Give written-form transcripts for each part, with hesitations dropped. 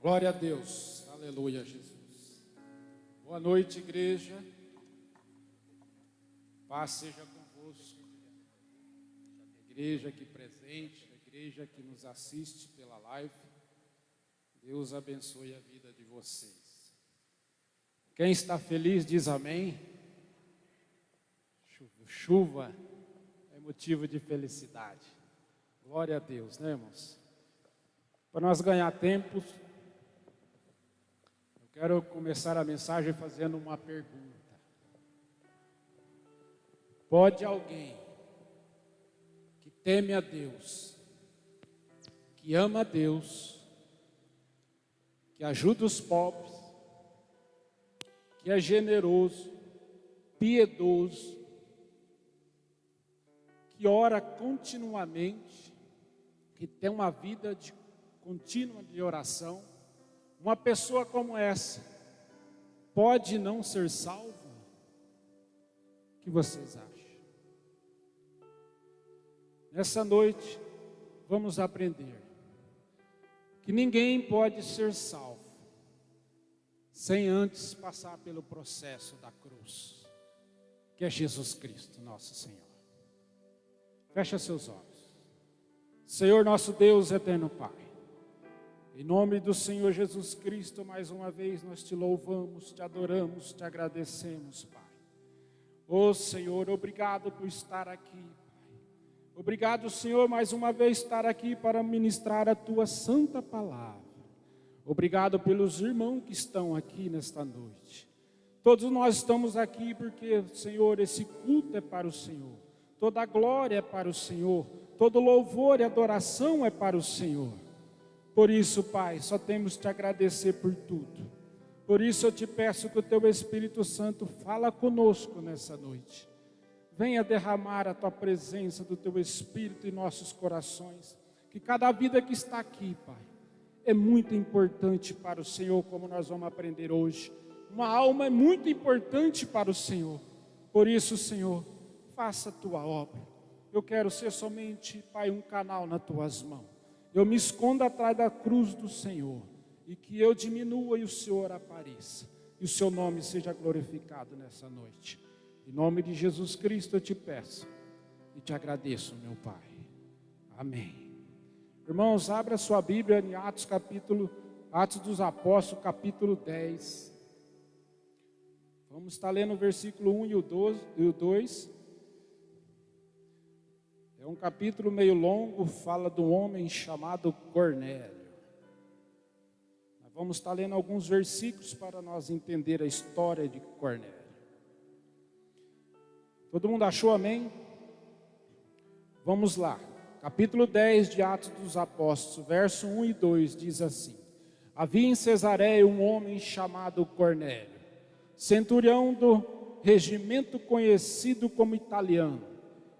Glória a Deus, aleluia, Jesus. Boa noite, igreja. Paz seja convosco. A igreja aqui presente, a igreja que nos assiste pela live. Deus abençoe a vida de vocês. Quem está feliz diz amém. Chuva é motivo de felicidade. Glória a Deus, né, irmãos? Para nós ganhar tempo, eu quero começar a mensagem fazendo uma pergunta. Pode alguém que teme a Deus, que ama a Deus, que ajuda os pobres, que é generoso, piedoso, que ora continuamente, que tem uma vida contínua de oração, uma pessoa como essa pode não ser salva? O que vocês acham? Nessa noite vamos aprender que ninguém pode ser salvo sem antes passar pelo processo da cruz, que é Jesus Cristo, nosso Senhor. Fecha seus olhos. Senhor nosso Deus, eterno Pai, em nome do Senhor Jesus Cristo, mais uma vez nós te louvamos, te adoramos, te agradecemos, Pai. Ô Senhor, obrigado por estar aqui, Pai. Obrigado, Senhor, mais uma vez estar aqui para ministrar a tua santa palavra. Obrigado pelos irmãos que estão aqui nesta noite. Todos nós estamos aqui porque, Senhor, esse culto é para o Senhor. Toda a glória é para o Senhor. Todo louvor e adoração é para o Senhor. Por isso, Pai, só temos que te agradecer por tudo. Por isso eu te peço que o teu Espírito Santo fala conosco nessa noite. Venha derramar a tua presença do teu Espírito em nossos corações. Que cada vida que está aqui, Pai, é muito importante para o Senhor, como nós vamos aprender hoje. Uma alma é muito importante para o Senhor. Por isso, Senhor, faça a tua obra. Eu quero ser somente, Pai, um canal nas tuas mãos. Eu me escondo atrás da cruz do Senhor. E que eu diminua e o Senhor apareça. E o seu nome seja glorificado nessa noite. Em nome de Jesus Cristo eu te peço. E te agradeço, meu Pai. Amém. Irmãos, abra a sua Bíblia em Atos dos Apóstolos, capítulo 10. Vamos estar lendo o versículo 1 e o 2. É um capítulo meio longo, fala de um homem chamado Cornélio. Nós vamos estar lendo alguns versículos para nós entender a história de Cornélio. Todo mundo achou, amém? Vamos lá. Capítulo 10 de Atos dos Apóstolos, verso 1 e 2 diz assim: Havia em Cesareia um homem chamado Cornélio, centurião do regimento conhecido como italiano.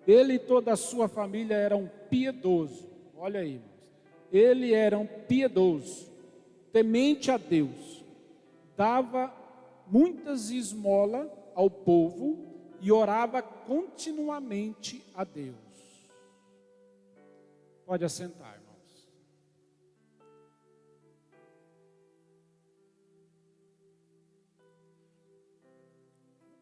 Ele e toda a sua família eram piedosos. Olha aí, irmãos. Ele era um piedoso, temente a Deus. Dava muitas esmolas ao povo e orava continuamente a Deus. Pode assentar, irmãos.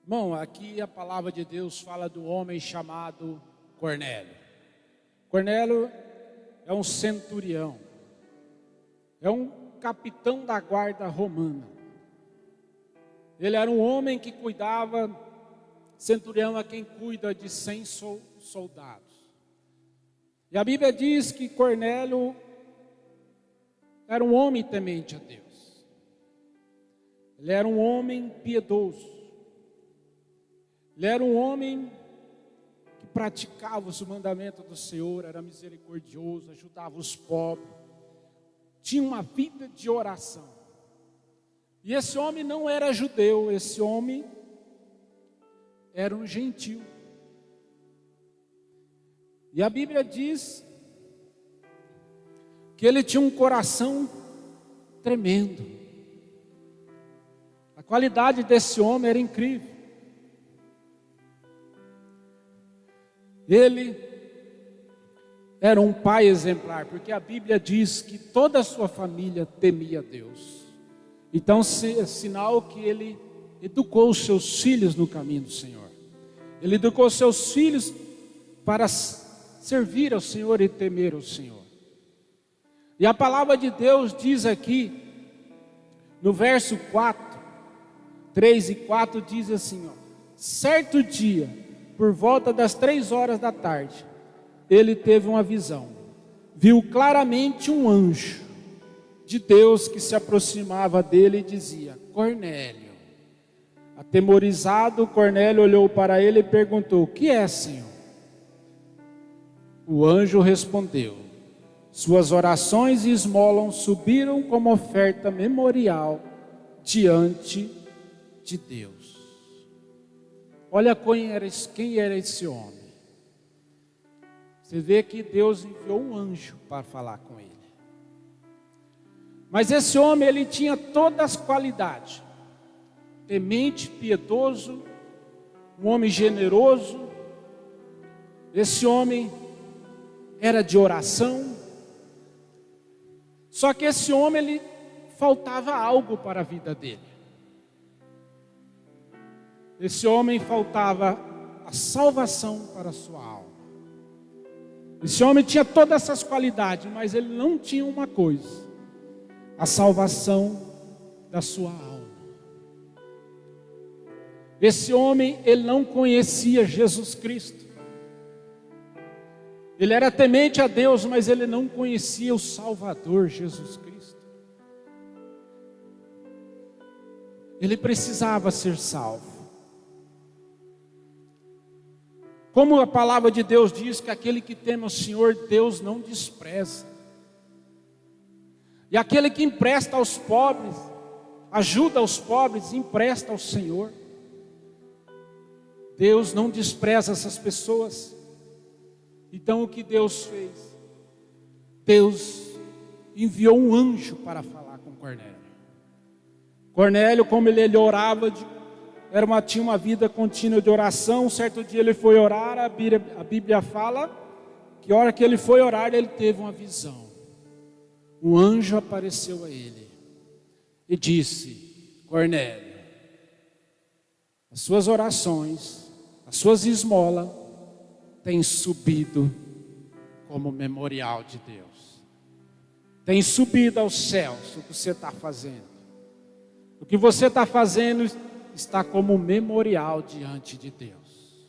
Irmão, aqui a palavra de Deus fala do homem chamado Cornélio. Cornélio é um centurião, é um capitão da guarda romana. Ele era um homem que cuidava, centurião é quem cuida de 100 soldados. E a Bíblia diz que Cornélio era um homem temente a Deus. Ele era um homem piedoso. Ele era um homem que praticava os mandamentos do Senhor, era misericordioso, ajudava os pobres, tinha uma vida de oração. E esse homem não era judeu, esse homem era um gentil. E a Bíblia diz que ele tinha um coração tremendo. A qualidade desse homem era incrível. Ele era um pai exemplar, porque a Bíblia diz que toda a sua família temia Deus. Então, é sinal que ele educou os seus filhos no caminho do Senhor. Ele educou os seus filhos para servir ao Senhor e temer ao Senhor. E a palavra de Deus diz aqui, no verso 4, 3 e 4, diz assim, certo dia, por volta das 3 horas da tarde, ele teve uma visão. Viu claramente um anjo de Deus que se aproximava dele e dizia, Cornélio. Atemorizado, Cornélio olhou para ele e perguntou, o que é, Senhor? O anjo respondeu, suas orações e esmolas subiram como oferta memorial diante de Deus. Olha quem era esse homem. Você vê que Deus enviou um anjo para falar com ele. Mas esse homem, ele tinha todas as qualidades. Temente, piedoso, um homem generoso. Esse homem era de oração. Só que esse homem, ele faltava algo para a vida dele. Esse homem faltava a salvação para a sua alma. Esse homem tinha todas essas qualidades, mas ele não tinha uma coisa: a salvação da sua alma. Esse homem, ele não conhecia Jesus Cristo. Ele era temente a Deus, mas ele não conhecia o Salvador, Jesus Cristo. Ele precisava ser salvo. Como a palavra de Deus diz que aquele que teme ao Senhor, Deus não despreza. E aquele que empresta aos pobres, ajuda aos pobres, empresta ao Senhor. Deus não despreza essas pessoas. Então o que Deus fez? Deus enviou um anjo para falar com Cornélio. Cornélio, como ele orava, tinha uma vida contínua de oração. Um certo dia ele foi orar, a Bíblia fala que a hora que ele foi orar, ele teve uma visão. Um anjo apareceu a ele e disse, Cornélio, as suas orações, as suas esmolas têm subido como memorial de Deus. Tem subido aos céus o que você está fazendo. O que você está fazendo está como memorial diante de Deus.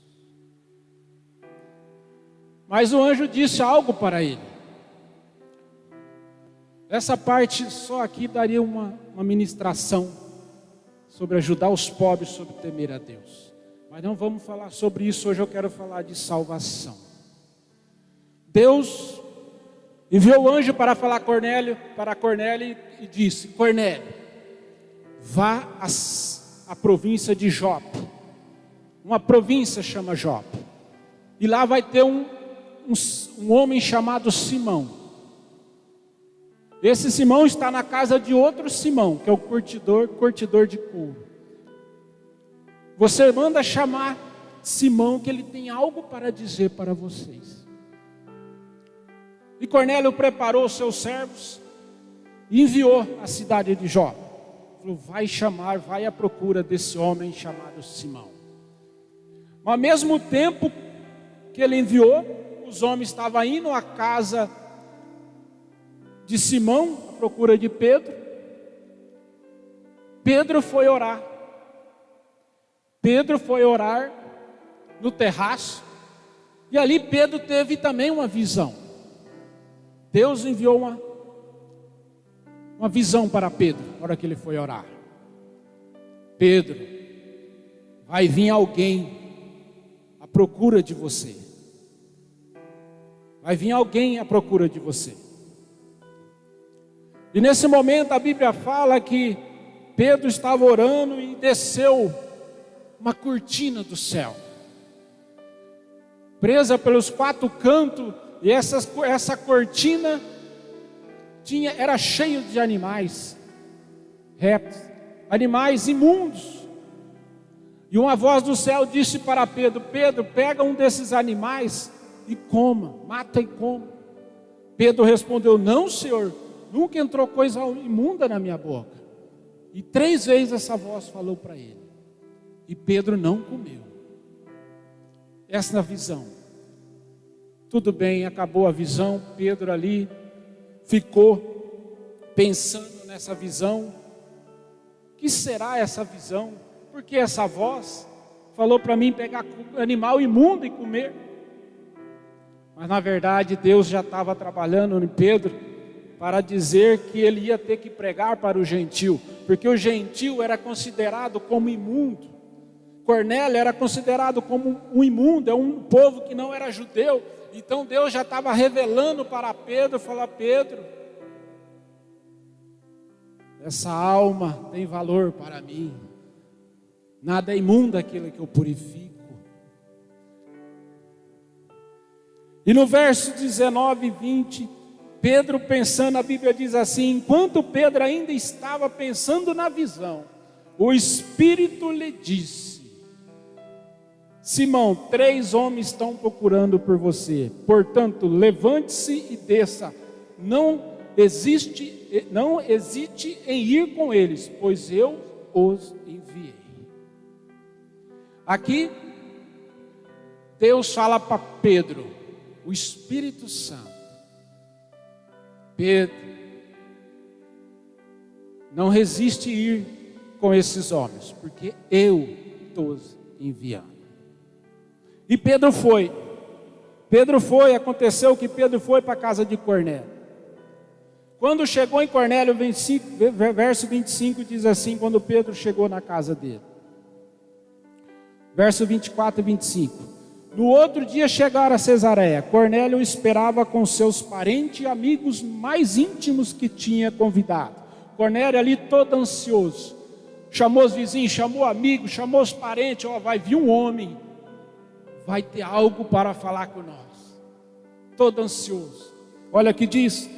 Mas o anjo disse algo para ele. Essa parte só aqui daria uma ministração sobre ajudar os pobres, sobre temer a Deus. Mas não vamos falar sobre isso, hoje eu quero falar de salvação. Deus enviou o anjo para falar para Cornélio e disse, Cornélio, vá à província de Jope. Uma província chama Jope. E lá vai ter um homem chamado Simão. Esse Simão está na casa de outro Simão, que é o curtidor de couro. Você manda chamar Simão, que ele tem algo para dizer para vocês. E Cornélio preparou os seus servos e enviou à cidade de Jope. Falou, vai à procura desse homem chamado Simão. Mas ao mesmo tempo que ele enviou, os homens estavam indo à casa de Simão, à procura de Pedro. Pedro foi orar. Pedro foi orar no terraço. E ali Pedro teve também uma visão. Deus enviou uma visão para Pedro, na hora que ele foi orar. Pedro, vai vir alguém à procura de você. Vai vir alguém à procura de você. E nesse momento a Bíblia fala que Pedro estava orando e desceu uma cortina do céu, presa pelos 4 cantos, e essa cortina era cheia de animais, répteis, animais imundos. E uma voz do céu disse para Pedro, Pedro, pega um desses animais e coma, mata e coma. Pedro respondeu: não, Senhor, nunca entrou coisa imunda na minha boca. E 3 vezes essa voz falou para ele. E Pedro não comeu. Essa é a visão. Tudo bem, acabou a visão. Pedro ali ficou pensando nessa visão. O que será essa visão? Porque essa voz falou para mim pegar animal imundo e comer. Mas na verdade Deus já estava trabalhando em Pedro para dizer que ele ia ter que pregar para o gentil, porque o gentil era considerado como imundo. Cornélio era considerado como um imundo, é um povo que não era judeu. Então Deus já estava revelando para Pedro, falar: Pedro, essa alma tem valor para mim, nada é imundo aquilo que eu purifico. E no verso 19 e 20, Pedro pensando, a Bíblia diz assim: enquanto Pedro ainda estava pensando na visão, o Espírito lhe disse: Simão, 3 homens estão procurando por você, portanto levante-se e desça, não hesite em ir com eles, pois eu os enviei. Aqui Deus fala para Pedro, o Espírito Santo: Pedro, não resiste ir com esses homens, porque eu os enviando. E Pedro foi. Aconteceu que Pedro foi para a casa de Cornélio. Quando chegou em Cornélio, verso 25 diz assim, quando Pedro chegou na casa dele. Verso 24 e 25. No outro dia chegaram a Cesareia. Cornélio esperava com seus parentes e amigos mais íntimos que tinha convidado. Cornélio ali todo ansioso. Chamou os vizinhos, chamou amigos, chamou os parentes. Vai vir um homem, vai ter algo para falar com nós. Todo ansioso. Olha o que diz,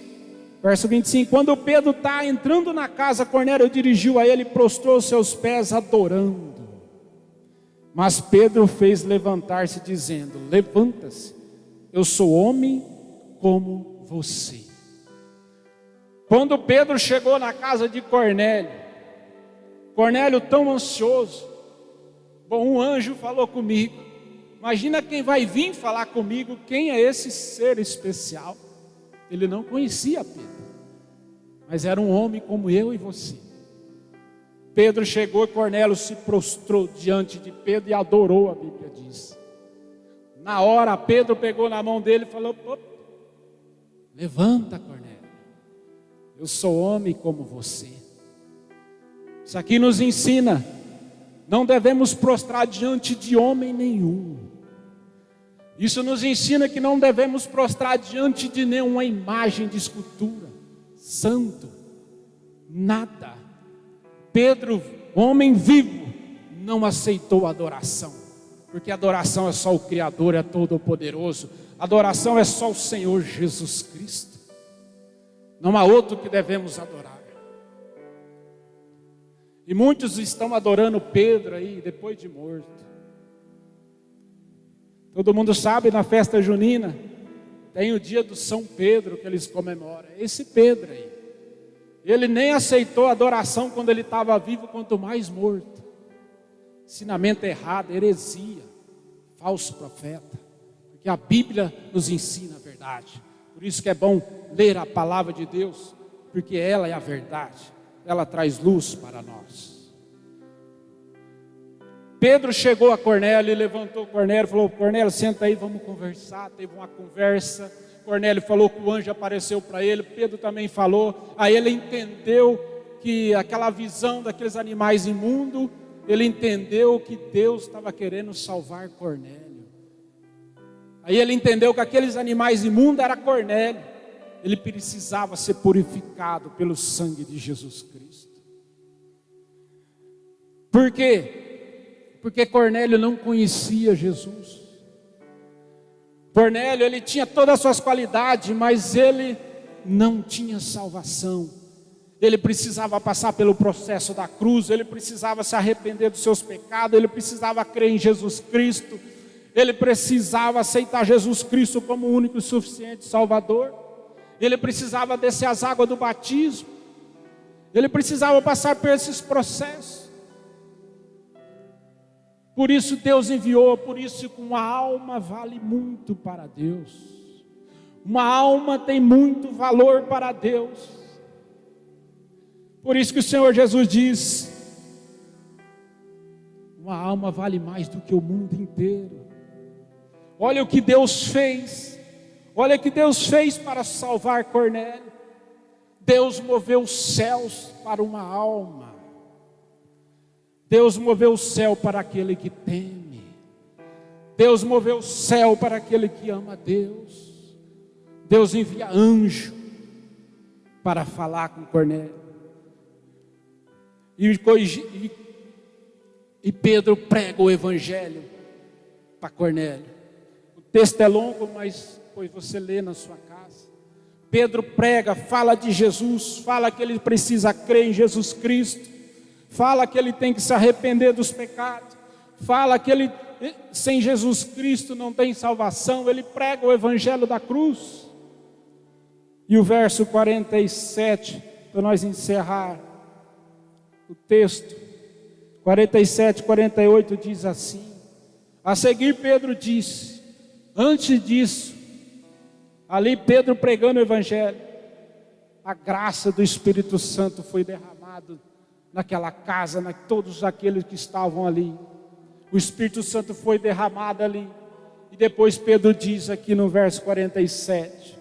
verso 25. Quando Pedro está entrando na casa, Cornélio dirigiu a ele e prostrou seus pés adorando. Mas Pedro fez levantar-se dizendo: levanta-se, eu sou homem como você. Quando Pedro chegou na casa de Cornélio, Cornélio tão ansioso, um anjo falou comigo. Imagina quem vai vir falar comigo, quem é esse ser especial? Ele não conhecia Pedro, mas era um homem como eu e você. Pedro chegou e Cornélio se prostrou diante de Pedro e adorou, a Bíblia diz. Na hora Pedro pegou na mão dele e falou: levanta, Cornélio, eu sou homem como você. Isso aqui nos ensina, não devemos prostrar diante de homem nenhum. Isso nos ensina que não devemos prostrar diante de nenhuma imagem de escultura, santo, nada. Pedro, homem vivo, não aceitou a adoração, porque a adoração é só o Criador, é todo-poderoso. A adoração é só o Senhor Jesus Cristo. Não há outro que devemos adorar. E muitos estão adorando Pedro aí, depois de morto. Todo mundo sabe, na festa junina, tem o dia do São Pedro que eles comemoram. Esse Pedro aí. Ele nem aceitou a adoração quando ele estava vivo, quanto mais morto. Ensinamento errado, heresia, falso profeta. Porque a Bíblia nos ensina a verdade. Por isso que é bom ler a palavra de Deus, porque ela é a verdade. Ela traz luz para nós. Pedro chegou a Cornélio e levantou Cornélio e falou: Cornélio, senta aí, vamos conversar. Teve uma conversa. Cornélio falou que o anjo apareceu para ele. Pedro também falou. Aí ele entendeu que aquela visão daqueles animais imundos, ele entendeu que Deus estava querendo salvar Cornélio. Aí ele entendeu que aqueles animais imundos era Cornélio. Ele precisava ser purificado pelo sangue de Jesus Cristo. Por quê? Porque Cornélio não conhecia Jesus. Cornélio, ele tinha todas as suas qualidades, mas ele não tinha salvação. Ele precisava passar pelo processo da cruz, ele precisava se arrepender dos seus pecados, ele precisava crer em Jesus Cristo, ele precisava aceitar Jesus Cristo como o único e suficiente Salvador. ele precisava descer as águas do batismo, ele precisava passar por esses processos. Por isso Deus enviou, por isso que uma alma vale muito para Deus. Uma alma tem muito valor para Deus. Por isso que o Senhor Jesus diz: uma alma vale mais do que o mundo inteiro. Olha o que Deus fez. Olha o que Deus fez para salvar Cornélio. Deus moveu os céus para uma alma. Deus moveu o céu para aquele que teme. Deus moveu o céu para aquele que ama a Deus. Deus envia anjo para falar com Cornélio. E Pedro prega o evangelho para Cornélio. O texto é longo, mas depois você lê na sua casa. Pedro prega, fala de Jesus, fala que ele precisa crer em Jesus Cristo, fala que ele tem que se arrepender dos pecados, fala que ele, sem Jesus Cristo não tem salvação. Ele prega o evangelho da cruz. E o verso 47, para nós encerrar o texto, 47, 48 diz assim: a seguir Pedro disse, antes disso, ali Pedro pregando o evangelho, a graça do Espírito Santo foi derramada naquela casa, na todos aqueles que estavam ali. O Espírito Santo foi derramado ali. E depois Pedro diz aqui no verso 47: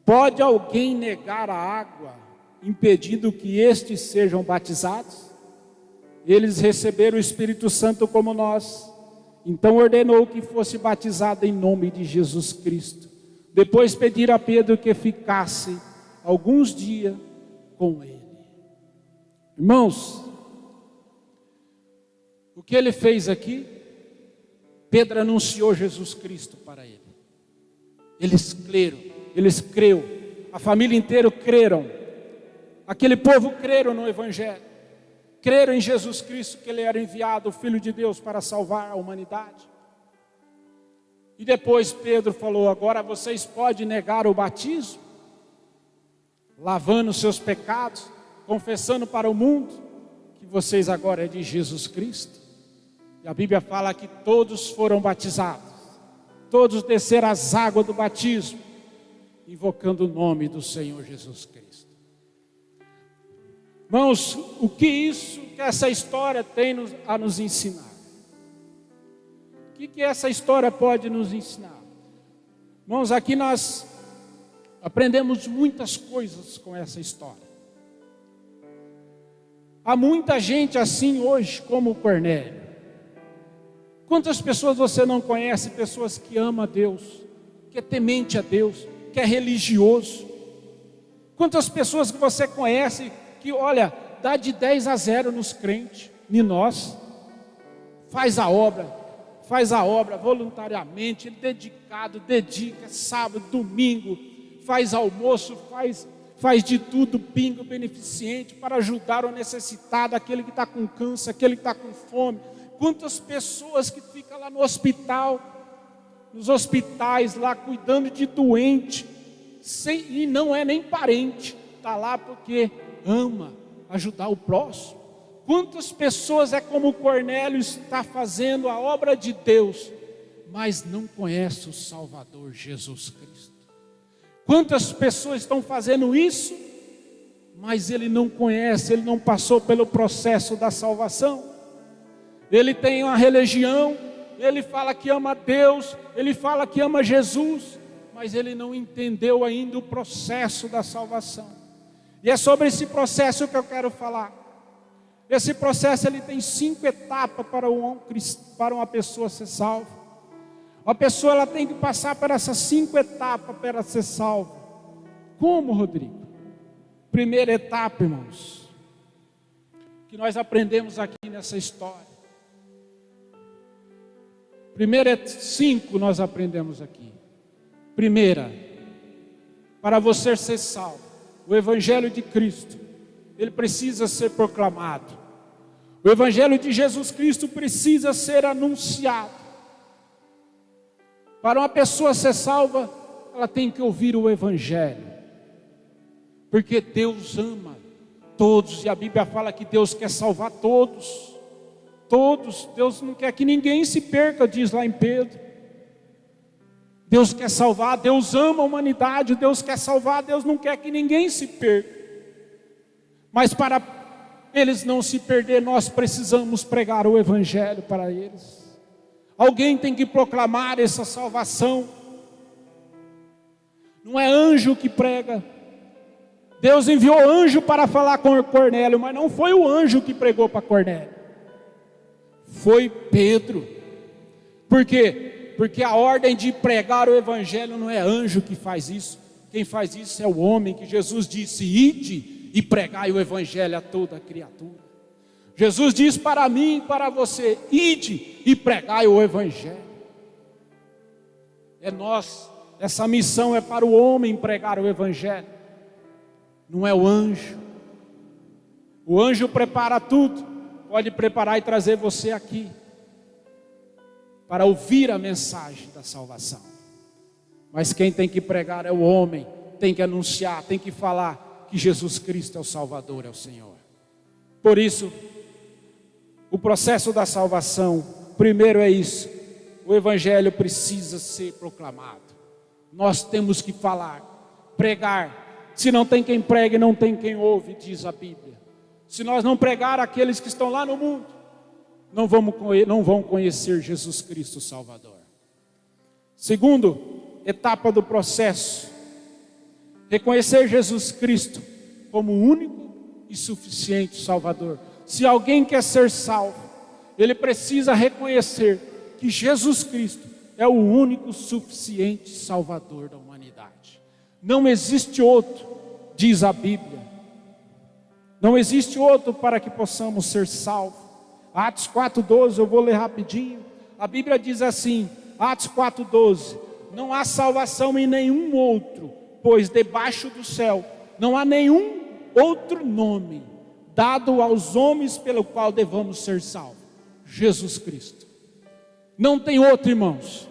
pode alguém negar a água, impedindo que estes sejam batizados? Eles receberam o Espírito Santo como nós. Então ordenou que fosse batizado em nome de Jesus Cristo. Depois pediram a Pedro que ficasse alguns dias com ele. Irmãos, o que ele fez aqui? Pedro anunciou Jesus Cristo para ele. Eles creram, a família inteira creram. Aquele povo creram no evangelho. Creram em Jesus Cristo, que ele era enviado, o Filho de Deus, para salvar a humanidade. E depois Pedro falou: agora vocês podem negar o batismo, lavando seus pecados, confessando para o mundo que vocês agora é de Jesus Cristo. E a Bíblia fala que todos foram batizados, todos desceram as águas do batismo, invocando o nome do Senhor Jesus Cristo. Irmãos, o que essa história tem a nos ensinar? O que essa história pode nos ensinar? Irmãos, aqui nós aprendemos muitas coisas com essa história. Há muita gente assim hoje, como Cornélio. Quantas pessoas você não conhece? Pessoas que amam a Deus, que é temente a Deus, que é religioso. Quantas pessoas que você conhece que, olha, dá de 10-0 nos crentes, em nós, faz a obra voluntariamente, dedicado, dedica sábado, domingo, faz almoço, faz de tudo, bingo beneficente para ajudar o necessitado, aquele que está com câncer, aquele que está com fome. Quantas pessoas que ficam lá no hospital, nos hospitais lá cuidando de doente, e não é nem parente, está lá porque ama ajudar o próximo. Quantas pessoas é como Cornélio está fazendo a obra de Deus, mas não conhece o Salvador Jesus Cristo? Quantas pessoas estão fazendo isso, mas ele não conhece, ele não passou pelo processo da salvação. Ele tem uma religião, ele fala que ama Deus, ele fala que ama Jesus, mas ele não entendeu ainda o processo da salvação. E é sobre esse processo que eu quero falar. Esse processo ele tem 5 etapas para uma pessoa ser salva. A pessoa ela tem que passar por essas 5 etapas para ser salva. Como, Rodrigo? Primeira etapa, irmãos, que nós aprendemos aqui nessa história. Primeira 5 nós aprendemos aqui. Primeira, para você ser salvo, o Evangelho de Cristo, ele precisa ser proclamado. O Evangelho de Jesus Cristo precisa ser anunciado. Para uma pessoa ser salva, ela tem que ouvir o Evangelho. Porque Deus ama todos, e a Bíblia fala que Deus quer salvar todos. Todos, Deus não quer que ninguém se perca, diz lá em Pedro. Deus quer salvar, Deus ama a humanidade, Deus quer salvar, Deus não quer que ninguém se perca. Mas para eles não se perder, nós precisamos pregar o Evangelho para eles. Alguém tem que proclamar essa salvação. Não é anjo que prega. Deus enviou anjo para falar com Cornélio, mas não foi o anjo que pregou para Cornélio. Foi Pedro. Por quê? Porque a ordem de pregar o Evangelho não é anjo que faz isso. Quem faz isso é o homem, que Jesus disse: ide e pregai o Evangelho a toda criatura. Jesus diz para mim e para você: ide e pregai o Evangelho. É nós, essa missão é para o homem pregar o Evangelho, não é o anjo. O anjo prepara tudo, pode preparar e trazer você aqui para ouvir a mensagem da salvação. Mas quem tem que pregar é o homem, tem que anunciar, tem que falar que Jesus Cristo é o Salvador, é o Senhor. Por isso, o processo da salvação, primeiro é isso: o Evangelho precisa ser proclamado. Nós temos que falar, pregar. Se não tem quem pregue, não tem quem ouve, diz a Bíblia. Se nós não pregar, aqueles que estão lá no mundo não vão conhecer Jesus Cristo Salvador. Segundo etapa do processo: reconhecer Jesus Cristo como o único e suficiente Salvador. Se alguém quer ser salvo, ele precisa reconhecer que Jesus Cristo é o único suficiente Salvador da humanidade. Não existe outro, diz a Bíblia. Não existe outro para que possamos ser salvos. Atos 4,12, eu vou ler rapidinho. A Bíblia diz assim, Atos 4,12: não há salvação em nenhum outro, pois debaixo do céu não há nenhum outro nome dado aos homens pelo qual devamos ser salvos: Jesus Cristo. Não tem outro, irmãos.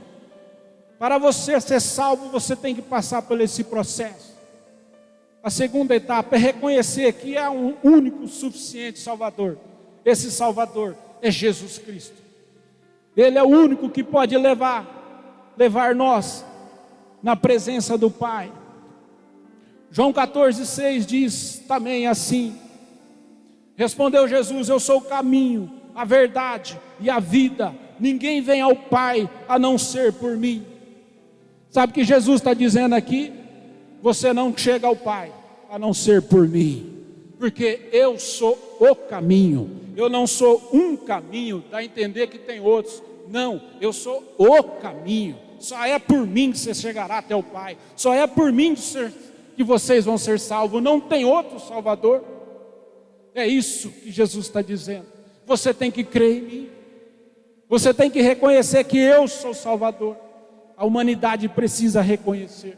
Para você ser salvo, você tem que passar por esse processo. A segunda etapa é reconhecer que há um único suficiente Salvador. Esse Salvador é Jesus Cristo. Ele é o único que pode levar nós na presença do Pai. João 14,6 diz também assim: respondeu Jesus: eu sou o caminho, a verdade e a vida. Ninguém vem ao Pai a não ser por mim. Sabe o que Jesus está dizendo aqui? Você não chega ao Pai a não ser por mim. Porque eu sou o caminho. Eu não sou um caminho, dá a entender que tem outros. Não, eu sou o caminho. Só é por mim que você chegará até o Pai. Só é por mim que vocês vão ser salvos. Não tem outro Salvador. É isso que Jesus está dizendo. Você tem que crer em mim. Você tem que reconhecer que eu sou Salvador. A humanidade precisa reconhecer.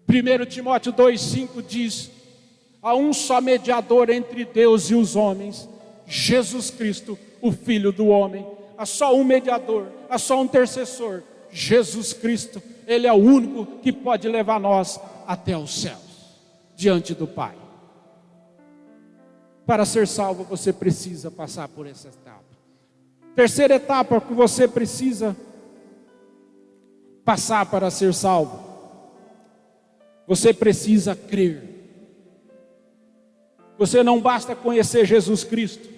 1 Timóteo 2,5 diz: há um só mediador entre Deus e os homens, Jesus Cristo, o Filho do homem. Há só um mediador, há só um intercessor, Jesus Cristo. Ele é o único que pode levar nós até os céus, diante do Pai. Para ser salvo, você precisa passar por essa etapa. Terceira etapa que você precisa passar para ser salvo: você precisa crer. Você não basta conhecer Jesus Cristo,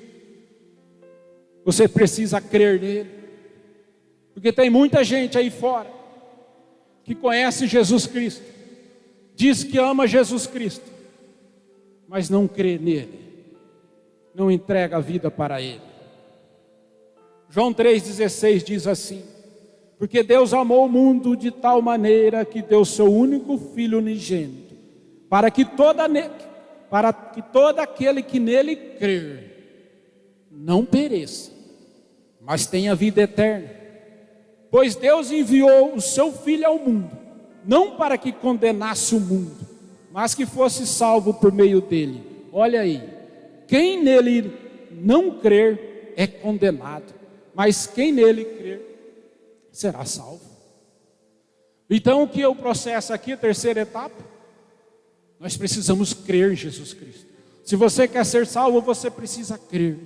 você precisa crer nele. Porque tem muita gente aí fora que conhece Jesus Cristo, diz que ama Jesus Cristo, mas não crê nele, não entrega a vida para ele. João 3,16 diz assim: porque Deus amou o mundo de tal maneira que deu seu único Filho unigênito, para que todo aquele que nele crer não pereça, mas tenha vida eterna. Pois Deus enviou o seu Filho ao mundo, não para que condenasse o mundo, mas que fosse salvo por meio dele. Olha aí, quem nele não crer é condenado, mas quem nele crer será salvo. Então o que é o processo aqui, a terceira etapa? Nós precisamos crer em Jesus Cristo. Se você quer ser salvo, você precisa crer.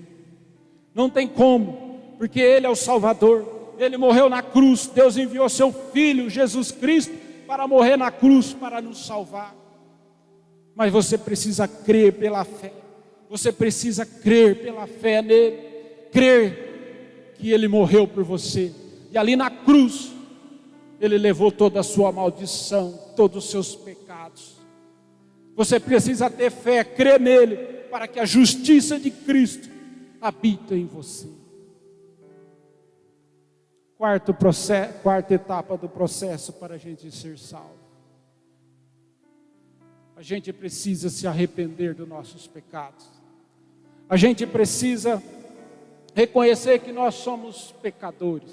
Não tem como, porque Ele é o Salvador. Ele morreu na cruz. Deus enviou seu Filho, Jesus Cristo, para morrer na cruz, para nos salvar. Mas você precisa crer pela fé. Você precisa crer pela fé nele. Crer que Ele morreu por você. E ali na cruz, Ele levou toda a sua maldição, todos os seus pecados. Você precisa ter fé, crer nele, para que a justiça de Cristo habite em você. Quarta etapa do processo para a gente ser salvo. A gente precisa se arrepender dos nossos pecados. A gente precisa reconhecer que nós somos pecadores.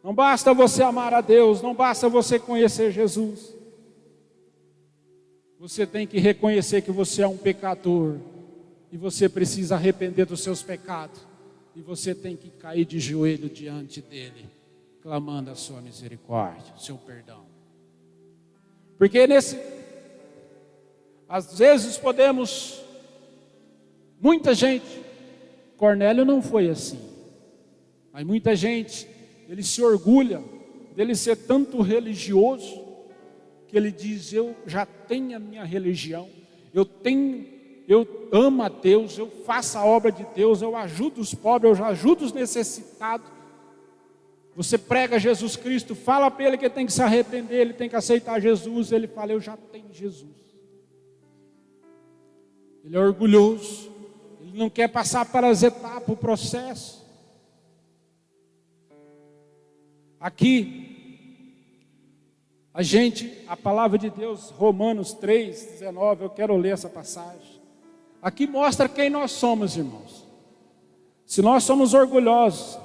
Não basta você amar a Deus, não basta você conhecer Jesus. Você tem que reconhecer que você é um pecador e você precisa arrepender dos seus pecados. E você tem que cair de joelho diante dele, clamando a sua misericórdia, o seu perdão. Porque às vezes muita gente, Cornélio não foi assim, mas muita gente, ele se orgulha dele ser tanto religioso, que ele diz, eu já tenho a minha religião, eu amo a Deus, eu faço a obra de Deus, eu ajudo os pobres, eu ajudo os necessitados. Você prega Jesus Cristo, fala para ele que ele tem que se arrepender, ele tem que aceitar Jesus, ele fala, eu já tenho Jesus. Ele é orgulhoso, ele não quer passar para as etapas, o processo. Aqui, a palavra de Deus, Romanos 3:19, eu quero ler essa passagem. Aqui mostra quem nós somos, irmãos. Se nós somos orgulhosos,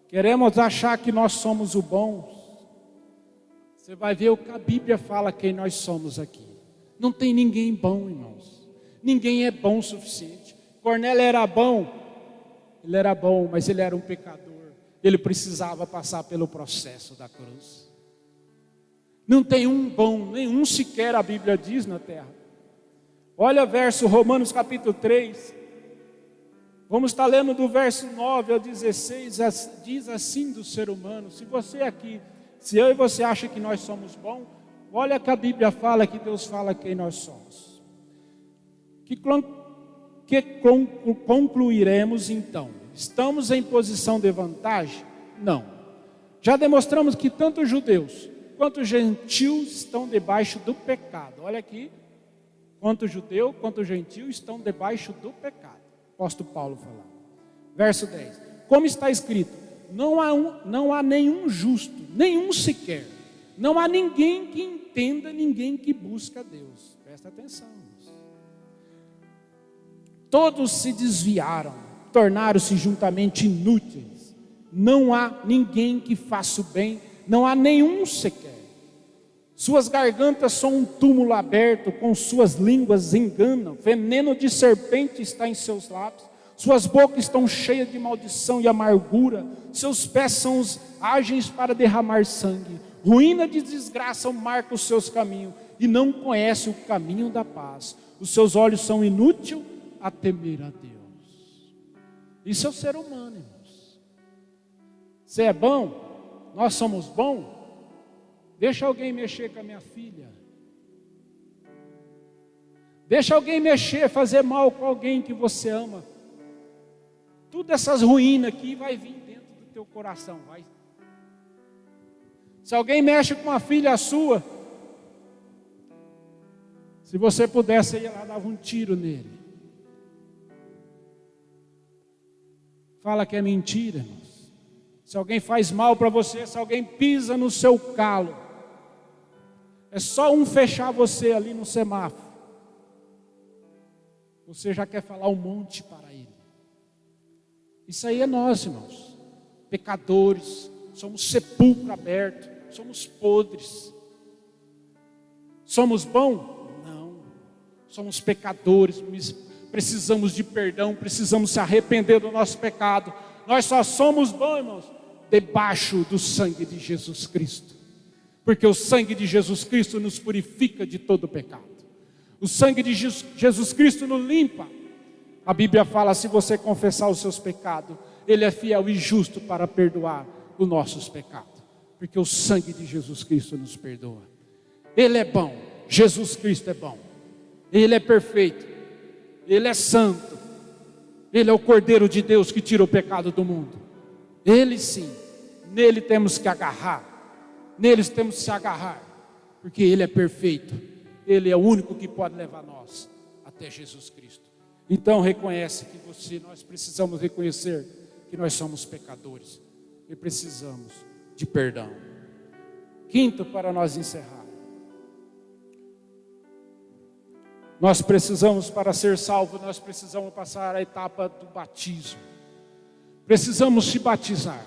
queremos achar que nós somos o bom, você vai ver o que a Bíblia fala quem nós somos aqui. Não tem ninguém bom, irmãos. Ninguém é bom o suficiente. Cornélio era bom, mas ele era um pecador. Ele precisava passar pelo processo da cruz. Não tem um bom, nenhum sequer, a Bíblia diz, na terra. Olha o verso, Romanos capítulo 3. Vamos estar lendo do verso 9 ao 16. Diz assim do ser humano. Se você aqui, se eu e você acha que nós somos bons, olha que a Bíblia fala, que Deus fala quem nós somos. Que concluiremos então? Estamos em posição de vantagem? Não. Já demonstramos que tanto os judeus quanto os gentios estão debaixo do pecado. Olha aqui, quanto judeu, quanto gentio estão debaixo do pecado. Apóstolo Paulo falando. Verso 10. Como está escrito, não há nenhum justo, nenhum sequer. Não há ninguém que entenda, ninguém que busca Deus. Presta atenção. Todos se desviaram, tornaram-se juntamente inúteis. Não há ninguém que faça o bem, não há nenhum sequer. Suas gargantas são um túmulo aberto, com suas línguas enganam. Veneno de serpente está em seus lábios. Suas bocas estão cheias de maldição e amargura. Seus pés são os ágeis para derramar sangue. Ruína de desgraça marca os seus caminhos, e não conhece o caminho da paz. Os seus olhos são inúteis a temer a Deus. Isso é o ser humano, irmãos. Você é bom? Nós somos bons? Deixa alguém mexer com a minha filha. Deixa alguém mexer, fazer mal com alguém que você ama. Tudo essas ruínas aqui vai vir dentro do teu coração, vai. Se alguém mexe com uma filha sua, se você pudesse, você ia lá, dava um tiro nele. Fala que é mentira, irmãos. Se alguém faz mal para você, se alguém pisa no seu calo, é só um fechar você ali no semáforo, você já quer falar um monte para ele. Isso aí é nós, irmãos, pecadores, somos sepulcro aberto, somos podres. Somos bons? Não, somos pecadores, precisamos de perdão, precisamos se arrepender do nosso pecado. Nós só somos bons, irmãos, debaixo do sangue de Jesus Cristo. porque o sangue de Jesus Cristo nos purifica de todo pecado. O sangue de Jesus Cristo nos limpa. A Bíblia fala, se você confessar os seus pecados, Ele é fiel e justo para perdoar os nossos pecados, porque o sangue de Jesus Cristo nos perdoa. Ele é bom, Jesus Cristo é bom, Ele é perfeito, Ele é santo, Ele é o Cordeiro de Deus que tira o pecado do mundo. Ele sim, nele temos que agarrar, neles temos que se agarrar, porque Ele é perfeito, Ele é o único que pode levar nós até Jesus Cristo. Então reconhece que nós precisamos reconhecer que nós somos pecadores e precisamos de perdão. Quinto, para nós encerrar, nós precisamos, para ser salvos, nós precisamos passar a etapa do batismo. Precisamos se batizar.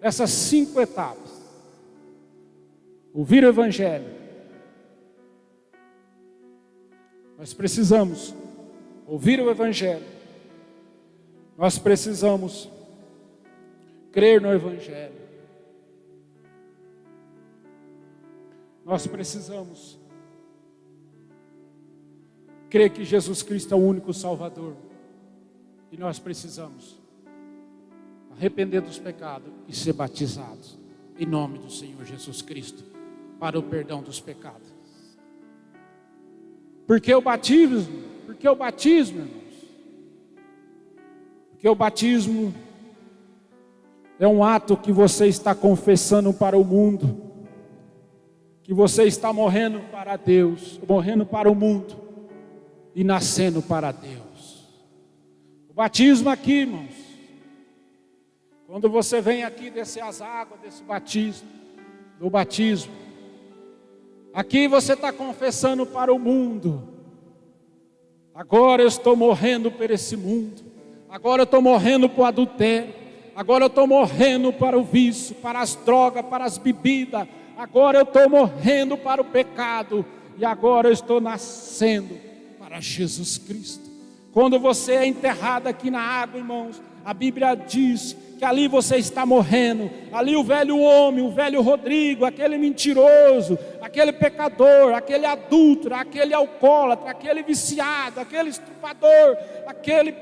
Essas 5 etapas: ouvir o Evangelho, nós precisamos ouvir o Evangelho, nós precisamos crer no Evangelho, nós precisamos crer que Jesus Cristo é o único Salvador, e nós precisamos arrepender dos pecados e ser batizados em nome do Senhor Jesus Cristo para o perdão dos pecados. Porque o batismo, irmãos, porque o batismo é um ato que você está confessando para o mundo, que você está morrendo para Deus, morrendo para o mundo e nascendo para Deus. O batismo aqui, irmãos, quando você vem aqui descer as águas desse batismo, do batismo, aqui você está confessando para o mundo: agora eu estou morrendo por esse mundo, agora eu estou morrendo para o adultério, agora eu estou morrendo para o vício, para as drogas, para as bebidas, agora eu estou morrendo para o pecado, e agora eu estou nascendo para Jesus Cristo. Quando você é enterrado aqui na água, irmãos, a Bíblia diz que ali você está morrendo, ali o velho homem, o velho Rodrigo, aquele mentiroso, aquele pecador, aquele adúltero, aquele alcoólatra, aquele viciado, aquele estuprador, aquele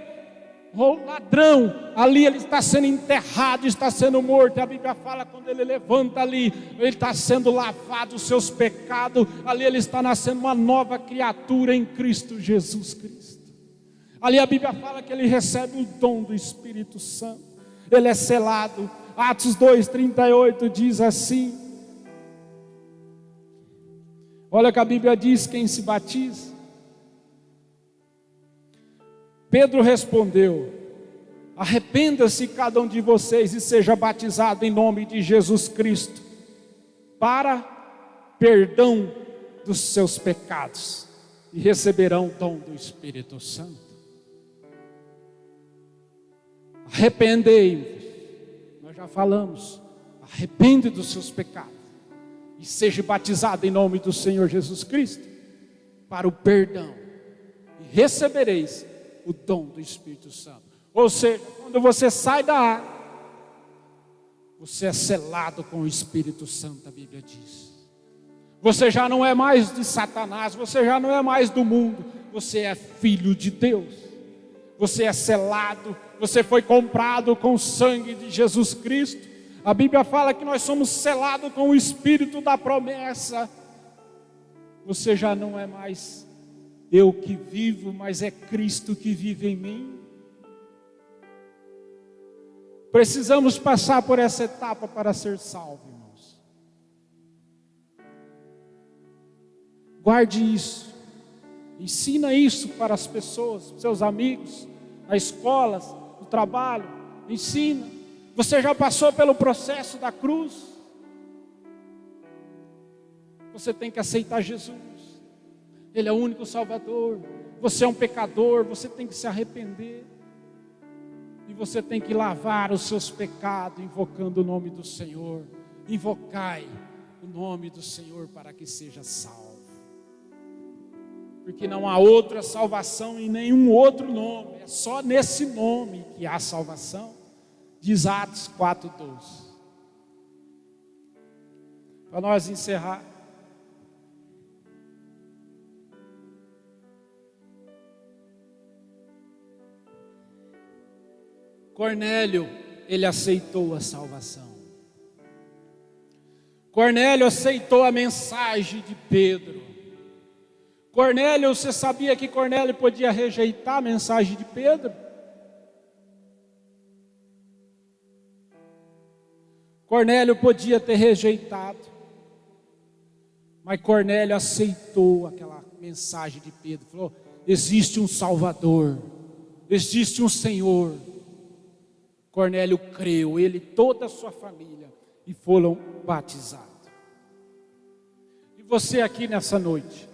ladrão, ali ele está sendo enterrado, está sendo morto. A Bíblia fala, quando ele levanta ali, ele está sendo lavado os seus pecados, ali ele está nascendo uma nova criatura em Cristo Jesus Cristo. Ali a Bíblia fala que ele recebe o dom do Espírito Santo, ele é selado. Atos 2:38 diz assim, olha o que a Bíblia diz: quem se batiza? Pedro respondeu: arrependa-se cada um de vocês e seja batizado em nome de Jesus Cristo para perdão dos seus pecados, e receberão o dom do Espírito Santo. Arrependei-vos, nós já falamos, arrepende dos seus pecados e seja batizado em nome do Senhor Jesus Cristo para o perdão, e recebereis o dom do Espírito Santo. Ou seja, quando você sai da água, você é selado com o Espírito Santo, a Bíblia diz. Você já não é mais de Satanás, você já não é mais do mundo, você é filho de Deus. Você é selado, você foi comprado com o sangue de Jesus Cristo. A Bíblia fala que nós somos selados com o Espírito da promessa. Você já não é mais eu que vivo, mas é Cristo que vive em mim. Precisamos passar por essa etapa para ser salvo, irmãos. Guarde isso. Ensina isso para as pessoas, seus amigos, nas escolas, no trabalho. Ensina. Você já passou pelo processo da cruz? Você tem que aceitar Jesus. Ele é o único Salvador. Você é um pecador, você tem que se arrepender. E você tem que lavar os seus pecados, invocando o nome do Senhor. Invocai o nome do Senhor para que seja salvo. Porque não há outra salvação em nenhum outro nome. É só nesse nome que há salvação. Diz Atos 4:12. para nós encerrar. Cornélio, ele aceitou a salvação. Cornélio aceitou a mensagem de Pedro. Cornélio, você sabia que Cornélio podia rejeitar a mensagem de Pedro? Cornélio podia ter rejeitado, mas Cornélio aceitou aquela mensagem de Pedro. Falou: existe um Salvador, existe um Senhor. Cornélio creu, ele e toda a sua família, e foram batizados. E você aqui nessa noite,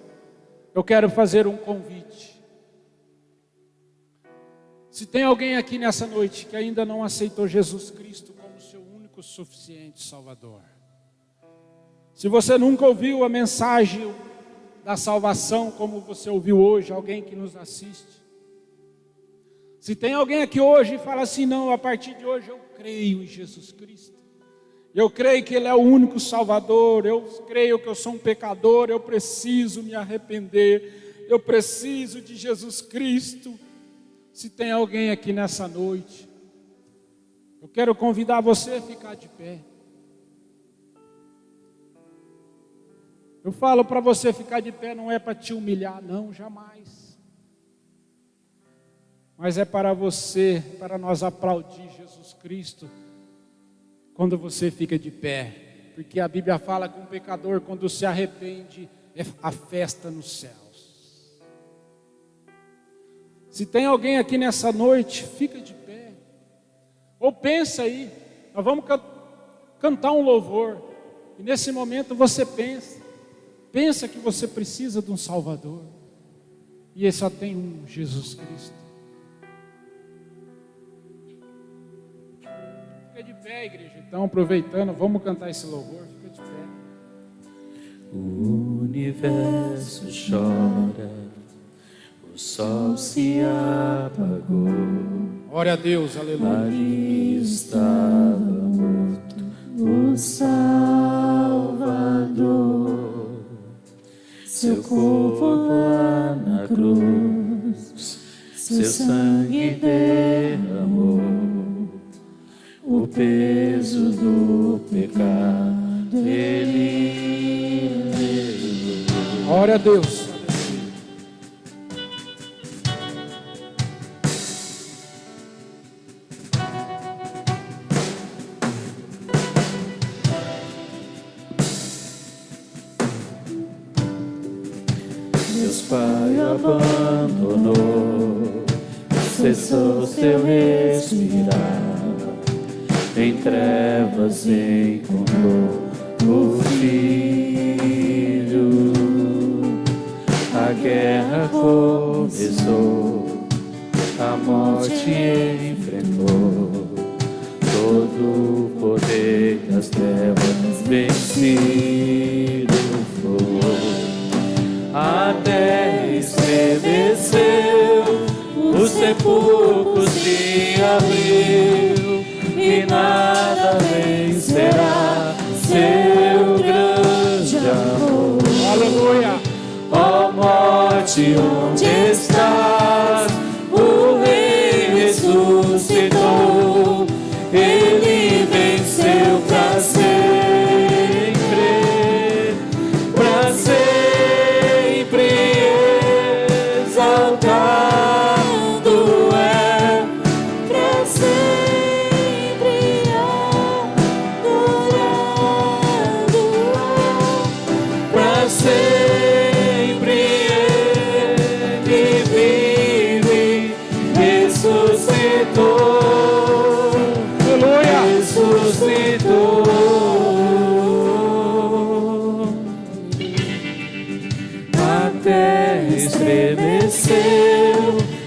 eu quero fazer um convite. Se tem alguém aqui nessa noite que ainda não aceitou Jesus Cristo como seu único suficiente Salvador, se você nunca ouviu a mensagem da salvação como você ouviu hoje, alguém que nos assiste, se tem alguém aqui hoje e fala assim: não, a partir de hoje eu creio em Jesus Cristo, eu creio que Ele é o único Salvador, eu creio que eu sou um pecador, eu preciso me arrepender, eu preciso de Jesus Cristo. Se tem alguém aqui nessa noite, eu quero convidar você a ficar de pé. Eu falo para você ficar de pé, não é para te humilhar, não, jamais. Mas é para você, para nós aplaudir Jesus Cristo quando você fica de pé. Porque a Bíblia fala que um pecador, quando se arrepende, é a festa nos céus. Se tem alguém aqui nessa noite, fica de pé. Ou pensa aí, nós vamos cantar um louvor. E nesse momento você pensa que você precisa de um Salvador. E ele só tem um, Jesus Cristo. Fica de pé, igreja. Então, aproveitando, vamos cantar esse louvor. Fica de pé. O universo chora, o sol se apagou. Glória a Deus, aleluia. Ali estava morto o Salvador. Seu corpo lá na cruz, seu sangue derramou. O peso do pecado Ele levou. Glória a Deus. Deus Pai abandonou, cessou seu respirar. Em trevas encontrou o Filho. A guerra começou, a morte enfrentou. Todo o poder das trevas vencido foi. A terra estremeceu, os sepulcros se abriu. E nada vencerá seu grande amor. Aleluia. Ó morte, onde estás? O Rei ressuscitou. Ele venceu para sempre, para sempre exaltado é, para sempre.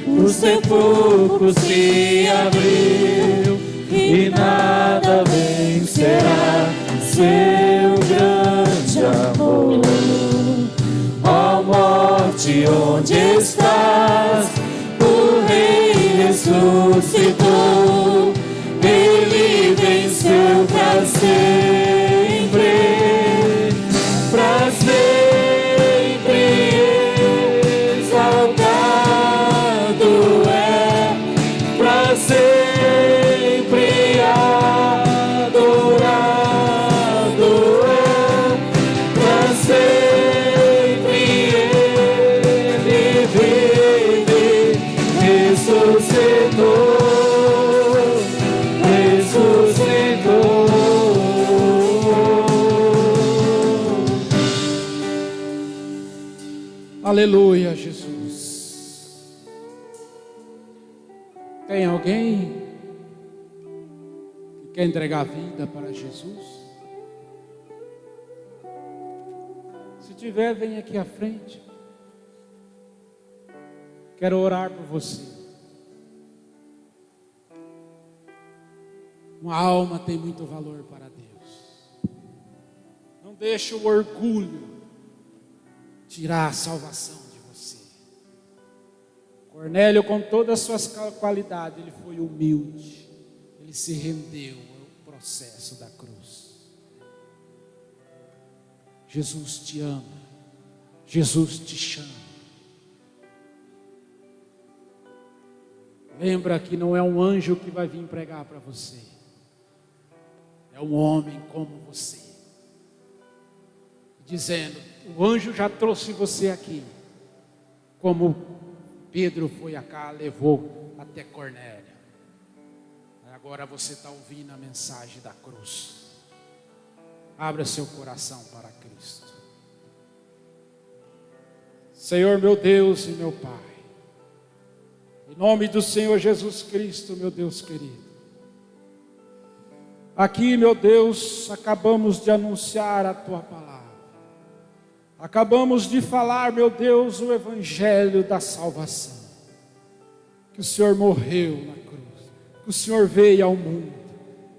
O sepulcro se abriu e nada vencerá seu grande amor. Ó morte, onde estás? O Rei ressuscitou. Ele venceu para sempre, Aleluia, Jesus. Tem alguém que quer entregar a vida para Jesus? Se tiver, vem aqui à frente. Quero orar por você. Uma alma tem muito valor para Deus. Não deixe o orgulho tirar a salvação de você. Cornélio, com todas as suas qualidades, ele foi humilde. Ele se rendeu ao processo da cruz. Jesus te ama. Jesus te chama. Lembra que não é um anjo que vai vir pregar para você. É um homem como você. Dizendo, o anjo já trouxe você aqui. Como Pedro foi cá, levou até Cornélio. Agora você está ouvindo a mensagem da cruz. Abra seu coração para Cristo. Senhor meu Deus e meu Pai. Em nome do Senhor Jesus Cristo, meu Deus querido. Aqui, meu Deus, acabamos de anunciar a Tua palavra. Acabamos de falar, meu Deus, o Evangelho da salvação. Que o Senhor morreu na cruz. Que o Senhor veio ao mundo.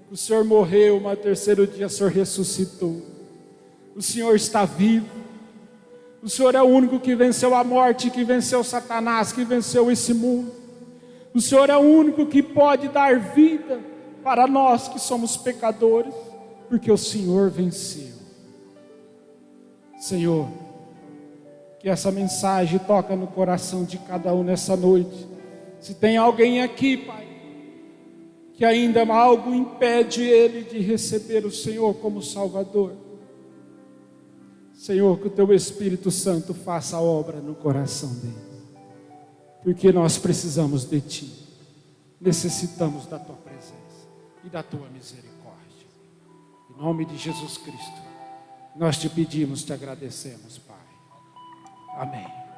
Que o Senhor morreu, mas no terceiro dia o Senhor ressuscitou. O Senhor está vivo. O Senhor é o único que venceu a morte, que venceu Satanás, que venceu esse mundo. O Senhor é o único que pode dar vida para nós que somos pecadores, porque o Senhor venceu. Senhor, que essa mensagem toque no coração de cada um nessa noite. Se tem alguém aqui, Pai, que ainda algo impede ele de receber o Senhor como Salvador, Senhor, que o Teu Espírito Santo faça a obra no coração dele. Porque nós precisamos de Ti, necessitamos da Tua presença e da Tua misericórdia. Em nome de Jesus Cristo, nós te pedimos, te agradecemos, Pai. Amém.